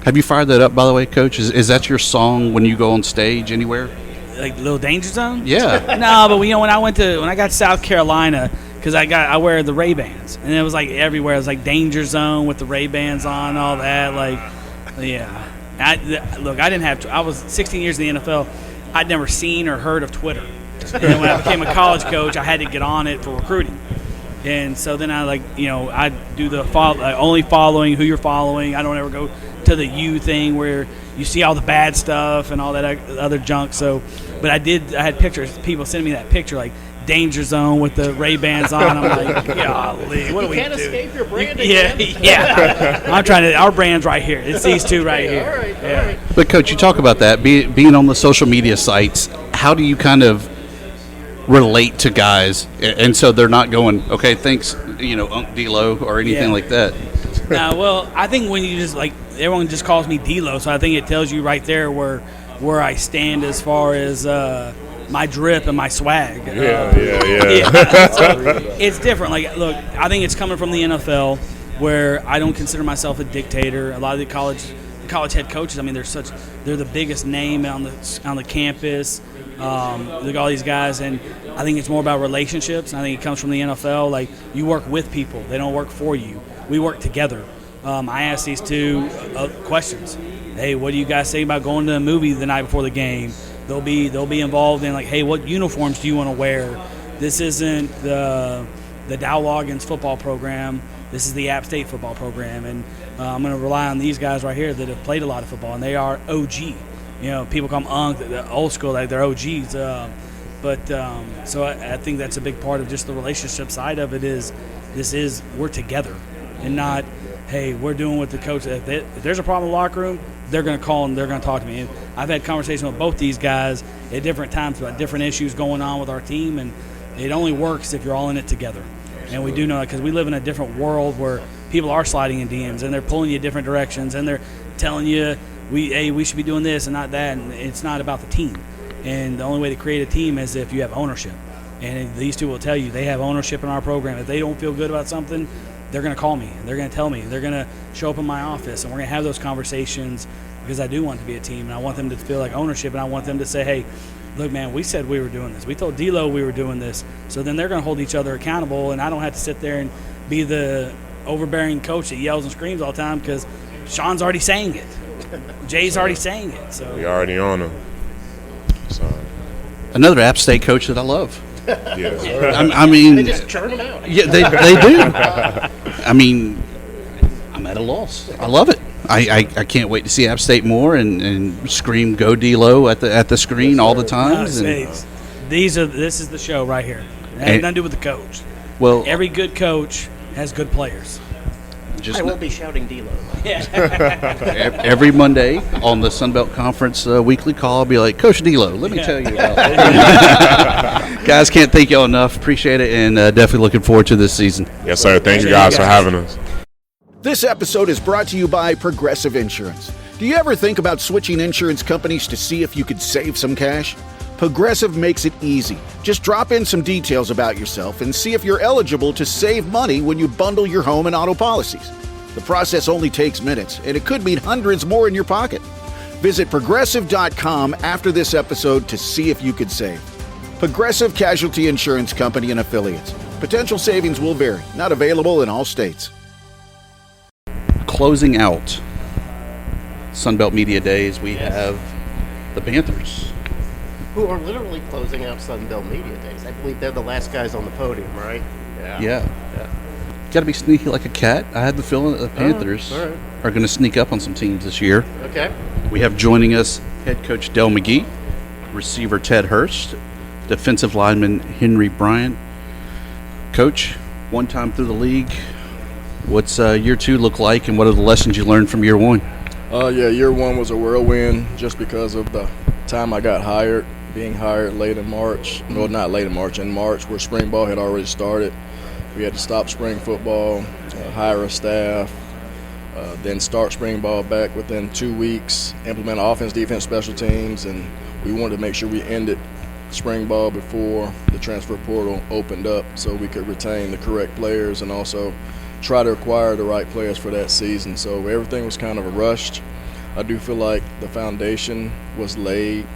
Have you fired that up, by the way, Coach? Is that your song when you go on stage anywhere? Like Little Danger Zone? Yeah. No, but when I got to South Carolina, because I wear the Ray-Bans, and it was like everywhere. It was like Danger Zone with the Ray-Bans on, all that. Like, yeah. I was 16 years in the NFL. I'd never seen or heard of Twitter. And when I became a college coach, I had to get on it for recruiting. And so then I do the only following who you're following. I don't ever go to the you thing where you see all the bad stuff and all that other junk. So, but I had pictures, people sending me that picture, like Danger Zone with the Ray-Bans on. I'm like, golly, what do we do? You can't escape your branding. Yeah. I'm trying to. Our brand's right here. It's these two right here. All right. But Coach, you talk about that being on the social media sites. How do you kind of relate to guys, and so they're not going, okay, thanks, Unc D'Lo or anything like that? Well, I think when you just everyone just calls me D'Lo, so I think it tells you right there where I stand as far as my drip and my swag. Yeah. So it's different. Like, look, I think it's coming from the NFL, where I don't consider myself a dictator. A lot of the college head coaches, I mean, they're the biggest name on the campus. Look at all these guys, and I think it's more about relationships. I think it comes from the NFL. Like, you work with people; they don't work for you. We work together. I asked these two questions. Hey, what do you guys say about going to a movie the night before the game? They'll be involved in, like, hey, what uniforms do you want to wear? This isn't the Dow Loggins football program. This is the App State football program, and I'm going to rely on these guys right here that have played a lot of football, and they are OG. People call them the old school, like they're OGs. So I think that's a big part of just the relationship side of it. Is we're together, and not, hey, we're doing what the coach. If there's a problem in the locker room, they're going to call and they're going to talk to me. And I've had conversations with both these guys at different times about different issues going on with our team, and it only works if you're all in it together. And we do know that because we live in a different world where people are sliding in DMs and they're pulling you different directions and they're telling you, we should be doing this and not that, and it's not about the team. And the only way to create a team is if you have ownership. And these two will tell you they have ownership in our program. If they don't feel good about something, they're going to call me. They're going to tell me. They're going to show up in my office, and we're going to have those conversations because I do want it to be a team, and I want them to feel like ownership, and I want them to say, hey, look, man, we said we were doing this. We told D'Lo we were doing this. So then they're going to hold each other accountable, and I don't have to sit there and be the overbearing coach that yells and screams all the time because Sean's already saying it. Jay's already saying it. So we already on him. So. Another App State coach that I love. Yeah. I mean, they just churn them out. Yeah, they do. I mean, I'm at a loss. I love it. I can't wait to see App State more and scream "Go D'Lo" at the screen all the time. This is the show right here. It has nothing to do with the coach. Well, every good coach has good players. I won't be shouting D'Lo. Every Monday on the FunBelt Conference weekly call, I'll be like, Coach D'Lo, let me tell you about it. Guys, can't thank y'all enough. Appreciate it, and definitely looking forward to this season. Yes, sir. Thank you guys for having us. This episode is brought to you by Progressive Insurance. Do you ever think about switching insurance companies to see if you could save some cash? Progressive makes it easy. Just drop in some details about yourself and see if you're eligible to save money when you bundle your home and auto policies. The process only takes minutes, and it could mean hundreds more in your pocket. Visit Progressive.com after this episode to see if you could save. Progressive Casualty Insurance Company and Affiliates. Potential savings will vary. Not available in all states. Closing out FunBelt Media Days, we have the Panthers. Who are literally closing out FunBelt Media Days. I believe they're the last guys on the podium, right? Yeah. Got to be sneaky like a cat. I had the feeling that the Panthers are going to sneak up on some teams this year. Okay. We have joining us head coach Del McGee, receiver Ted Hurst, defensive lineman Henry Bryant. Coach, one time through the league, what's year two look like, and what are the lessons you learned from year one? Yeah, year one was a whirlwind just because of the time I got hired, being hired late in March. Well, not late in March, where spring ball had already started. We had to stop spring football, hire a staff, then start spring ball back within 2 weeks, implement offense, defense, special teams, and we wanted to make sure we ended spring ball before the transfer portal opened up so we could retain the correct players and also try to acquire the right players for that season. So everything was kind of rushed. I do feel like the foundation was laid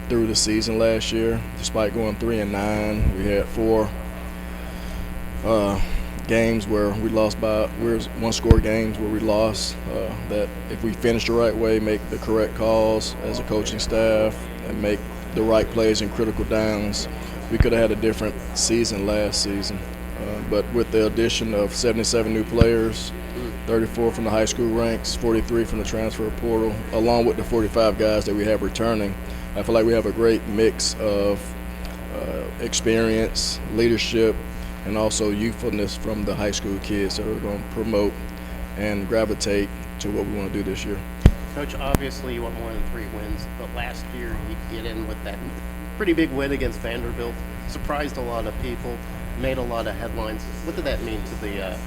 through the season last year. Despite going 3-9, we had 4 games where we lost by one-score games where we lost. That if we finish the right way, make the correct calls as a coaching staff, and make the right plays in critical downs, we could have had a different season last season. But with the addition of 77 new players, 34 from the high school ranks, 43 from the transfer portal, along with the 45 guys that we have returning, I feel like we have a great mix of experience, leadership, and also youthfulness from the high school kids that are going to promote and gravitate to what we want to do this year. Coach, obviously you want more than 3 wins, but last year you get in with that pretty big win against Vanderbilt. Surprised a lot of people, made a lot of headlines. What did that mean to the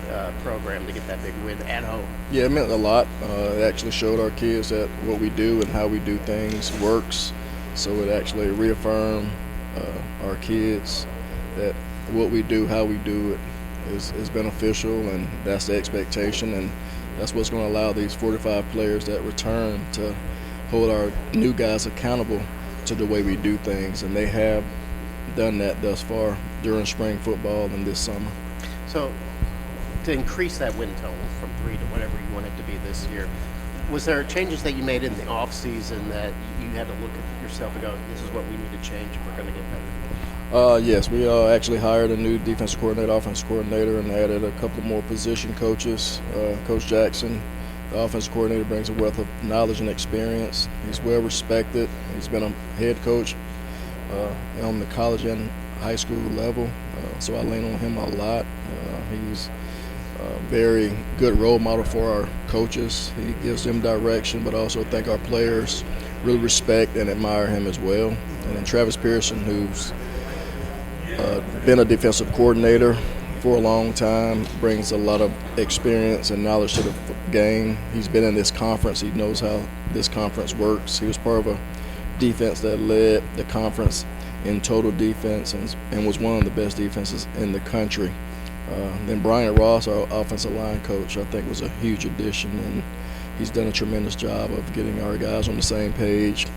program to get that big win at home? Yeah, it meant a lot. It actually showed our kids that what we do and how we do things works. So it actually reaffirmed our kids that what we do, how we do it is beneficial, and that's the expectation, and that's what's going to allow these 45 players that return to hold our new guys accountable to the way we do things, and they have done that thus far during spring football and this summer. So to increase that win total from 3 to whatever you want it to be this year, was there changes that you made in the off season that you had to look at yourself and go, this is what we need to change if we're going to get better? Yes, we actually hired a new defensive coordinator, offensive coordinator, and added a couple more position coaches. Coach Jackson, the offensive coordinator, brings a wealth of knowledge and experience. He's well respected. He's been a head coach on the college and high school level, so I lean on him a lot. He's a very good role model for our coaches. He gives them direction, but also I think our players really respect and admire him as well. And then Travis Pearson, who's been a defensive coordinator for a long time, brings a lot of experience and knowledge to the game. He's been in this conference. He knows how this conference works. He was part of a defense that led the conference in total defense and was one of the best defenses in the country. Then Brian Ross, our offensive line coach, I think was a huge addition, and he's done a tremendous job of getting our guys on the same page.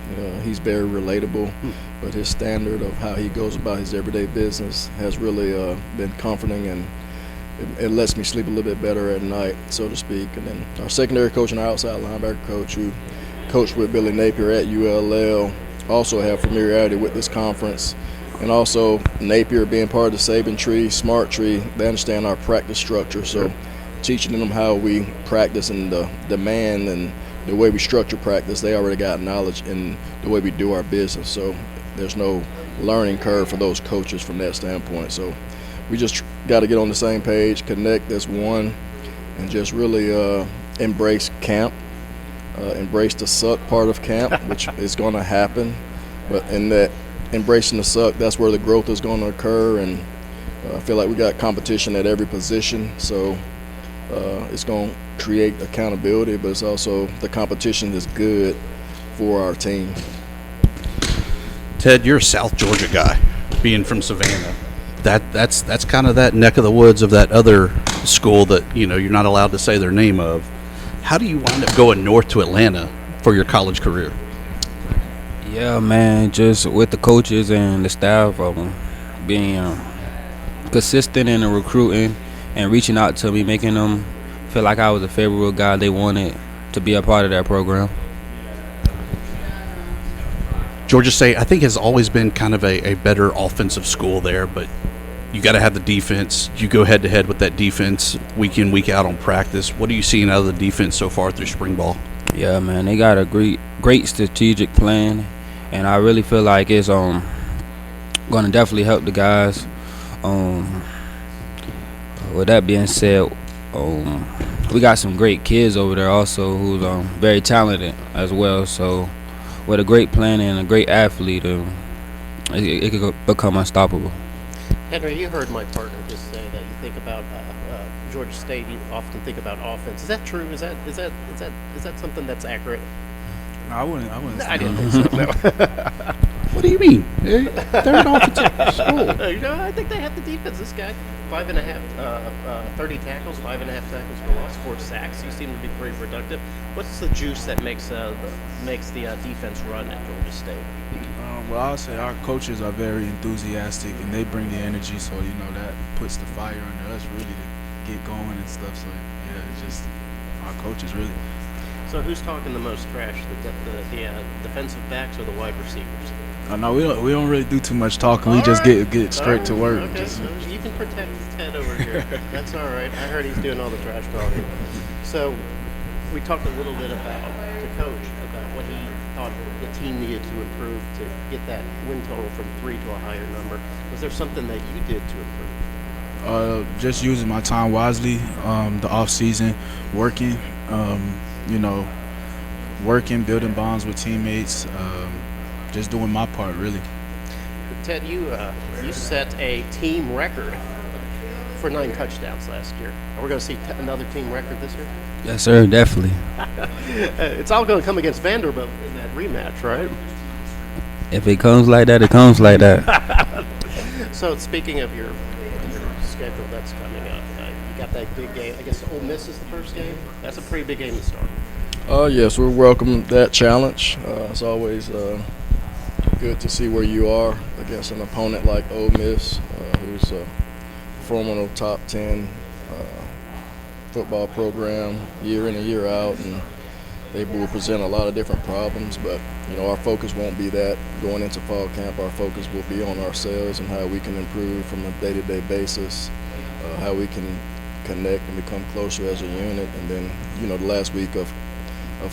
He's very relatable, but his standard of how he goes about his everyday business has really been comforting, and it lets me sleep a little bit better at night, so to speak. And then our secondary coach and our outside linebacker coach, who coached with Billy Napier at ULL, also have familiarity with this conference. And also Napier being part of the Saban tree, Smart tree, they understand our practice structure. So teaching them how we practice and the demand and the way we structure practice, they already got knowledge in the way we do our business. So there's no learning curve for those coaches from that standpoint. So we just got to get on the same page, connect as one, and just really embrace camp, embrace the suck part of camp, which is going to happen. But in that embracing the suck, that's where the growth is going to occur. And I feel like we got competition at every position. So it's going to create accountability, but it's also the competition is good for our team. Ted, you're a South Georgia guy, being from Savannah. That's kind of that neck of the woods of that other school that you're not allowed to say their name of. How do you wind up going north to Atlanta for your college career? Yeah, man, just with the coaches and the staff of them being consistent in the recruiting and reaching out to me, making them feel like I was a favorable guy they wanted to be a part of that program. Georgia State, I think, has always been kind of a better offensive school there, but you got to have the defense. You go head-to-head with that defense week in, week out on practice. What are you seeing out of the defense so far through spring ball? Yeah, man, they got a great strategic plan, and I really feel like it's going to definitely help the guys. With that being said, we got some great kids over there also who's very talented as well. So with a great plan and a great athlete, it could become unstoppable. Henry, you heard my partner just say that you think about Georgia State. You often think about offense. Is that true? Is that something that's accurate? No, I wouldn't. I didn't think so. No. What do you mean? They're an offensive school. I think they have the defense. This guy, 5.5, 30 tackles, 5.5 tackles for loss, 4 sacks. You seem to be pretty productive. What's the juice that makes the defense run at Georgia State? Well, I'll say our coaches are very enthusiastic and they bring the energy, so that puts the fire under us really to get going and stuff. So yeah, it's just our coaches really. So who's talking the most trash, the defensive backs or the wide receivers? No, we don't really do too much talking. We just get straight to work. Okay, so you can protect Ted over here. That's all right. I heard he's doing all the trash talking. So we talked a little bit about the coach, about what he thought the team needed to improve to get that win total from 3 to a higher number. Was there something that you did to improve? Just using my time wisely, the off season, working, working, building bonds with teammates, just doing my part really. Ted, you set a team record for 9 touchdowns last year. Are we going to see another team record this year? Yes, sir, definitely. It's all going to come against Vanderbilt in that rematch, right? If it comes like that, it comes like that. So speaking of your schedule that's coming up, you got that big game. I guess Ole Miss is the first game. That's a pretty big game to start. Yes, we welcome that challenge. It's always good to see where you are against an opponent like Ole Miss, who's a formidable top 10 football program year in and year out, and they will present a lot of different problems, but our focus won't be that going into fall camp. Our focus will be on ourselves and how we can improve from a day-to-day basis, how we can connect and become closer as a unit, and then the last week of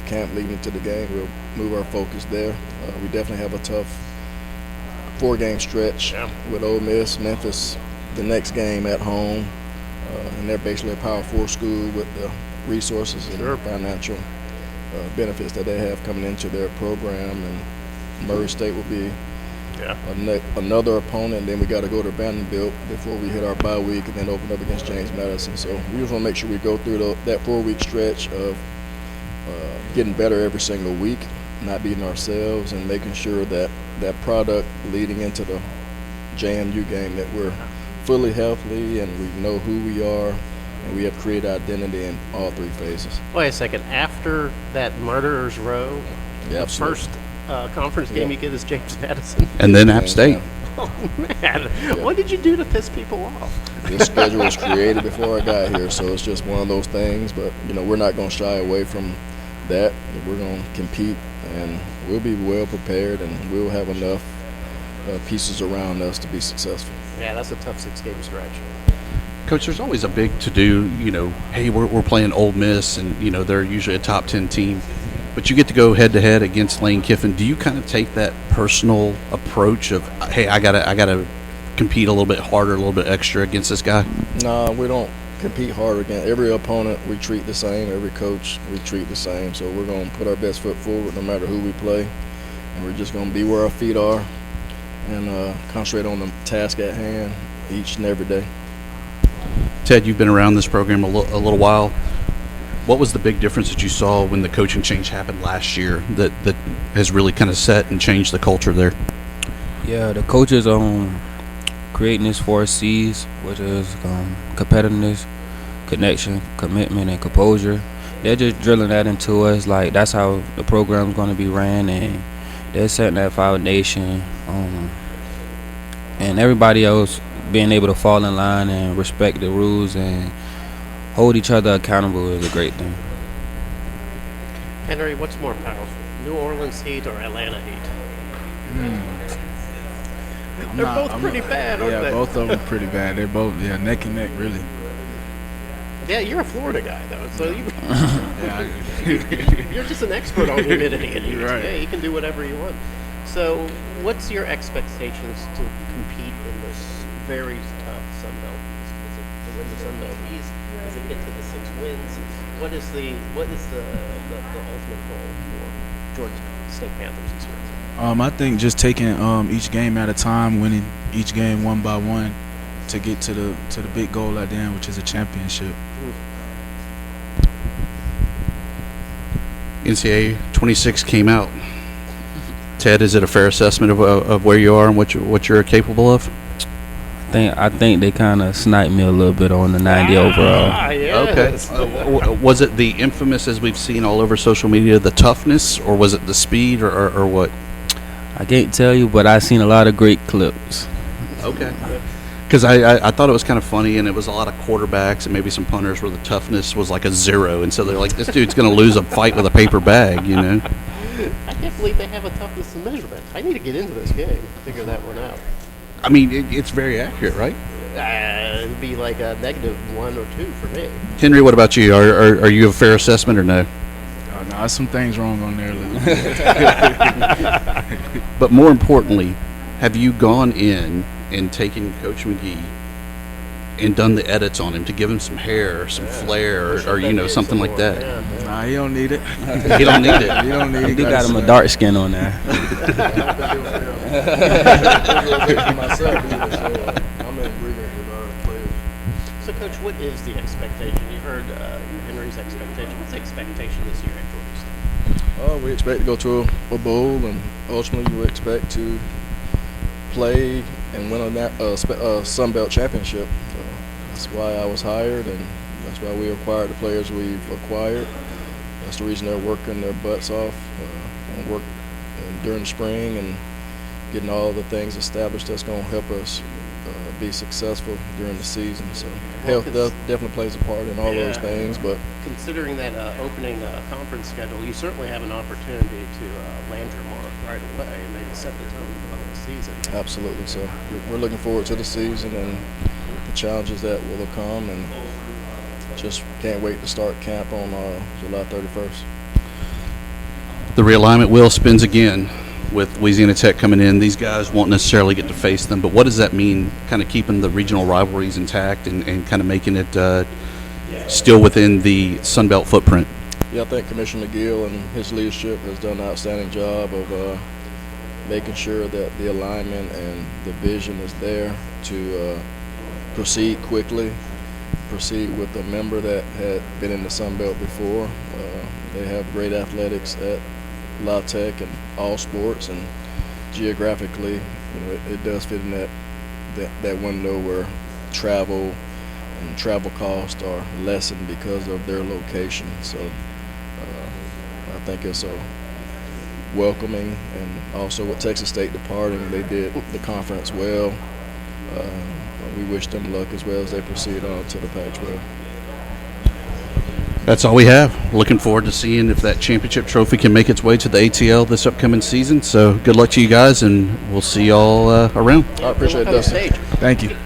camp leading to the game, we'll move our focus there. We definitely have a tough 4-game stretch with Ole Miss, Memphis, the next game at home, and they're basically a Power 4 school with the resources and financial benefits that they have coming into their program. And Murray State will be another opponent. Then we got to go to Vanderbilt before we hit our bye week, and then open up against James Madison. So we just want to make sure we go through that 4-week stretch of getting better every single week, not beating ourselves, and making sure that product leading into the JMU game, that we're fully healthy and we know who we are and we have created identity in all 3 phases. Wait a second. After that Murderers Row, the first conference game you get is James Madison. And then App State. Oh, man. What did you do to piss people off? This schedule was created before I got here, so it's just one of those things. But, we're not going to shy away from that. We're going to compete, and we'll be well prepared, and we'll have enough pieces around us to be successful. Yeah, that's a tough 6-game stretch. Coach, there's always a big to-do, hey, we're playing Ole Miss, and, they're usually a top 10 team. But you get to go head-to-head against Lane Kiffin. Do you kind of take that personal approach of, hey, I gotta compete a little bit harder, a little bit extra against this guy? No, we don't compete hard against every opponent. We treat the same. Every coach, we treat the same. So we're going to put our best foot forward no matter who we play. And we're just going to be where our feet are and concentrate on the task at hand each and every day. Ted, you've been around this program a little while. What was the big difference that you saw when the coaching change happened last year that has really kind of set and changed the culture there? Yeah, the coaches creating this 4 C's, which is competitiveness, connection, commitment, and composure. They're just drilling that into us. Like, that's how the program's going to be ran, and they're setting that foundation. And everybody else being able to fall in line and respect the rules and hold each other accountable is a great thing. Henry, what's more powerful, New Orleans Heat or Atlanta Heat? They're both pretty bad, aren't they? Yeah, both of them pretty bad. They're both neck and neck, really. Yeah, you're a Florida guy, though, so you're just an expert on humidity. And Right. Yeah, you can do whatever you want. So what's your expectations to compete in this very tough Sun Belt? Is it to win the Sun Belt East? Is it get to the 6 wins? What is the ultimate goal for Georgia State Panthers this year? I think just taking each game at a time, winning each game one by one, to get to the big goal at the end, which is a championship. NCAA 26 came out. Ted, is it a fair assessment of where you are and what you're capable of? I think they kind of sniped me a little bit on the 90 overall. Yes. Okay. Was it the infamous, as we've seen all over social media, the toughness, or was it the speed, or what? I can't tell you, but I've seen a lot of great clips. Okay. Because I thought it was kind of funny, and it was a lot of quarterbacks and maybe some punters where the toughness was like a 0, and so they're like, this dude's going to lose a fight with a paper bag, you know? I can't believe they have a toughness measurement. I need to get into this game to figure that one out. I mean, it's very accurate, right? It'd be like a -1 or 2 for me. Henry, what about you? Are you a fair assessment or no? No, there's some things wrong on there. But more importantly, have you gone in and taken Coach McGee and done the edits on him to give him some hair, or some flair, or you know, something like that? Nah, he don't need it. He don't need it. He don't need it. You got him a dark skin on there. So, Coach, what is the expectation? You heard Henry's expectation. What's the expectation this year at Georgia State? We expect to go to a bowl, and ultimately we expect to play and win a FunBelt championship. That's why I was hired, and that's why we acquired the players we've acquired. That's the reason they're working their butts off and work during the spring and getting all the things established that's going to help us be successful during the season. So health definitely plays a part in all those things. But considering that opening conference schedule, you certainly have an opportunity to land your mark right away and maybe set the tone for the whole season. Absolutely. So we're looking forward to the season and the challenges that will come, and just can't wait to start camp on July 31st. The realignment wheel spins again with Louisiana Tech coming in. These guys won't necessarily get to face them, but what does that mean, kind of keeping the regional rivalries intact and kind of making it still within the Sunbelt footprint? Yeah, I think Commissioner McGill and his leadership has done an outstanding job of making sure that the alignment and the vision is there to proceed quickly, proceed with a member that had been in the Sunbelt before. They have great athletics at La Tech and all sports, and geographically, it does fit in that window where travel and travel costs are lessened because of their location. So I think it's a welcoming, and also with Texas State departing, they did the conference well. We wish them luck as well as they proceed on to the Pac-12. That's all we have. Looking forward to seeing if that championship trophy can make its way to the ATL this upcoming season. So good luck to you guys, and we'll see y'all around. I appreciate it, Dustin. Thank you.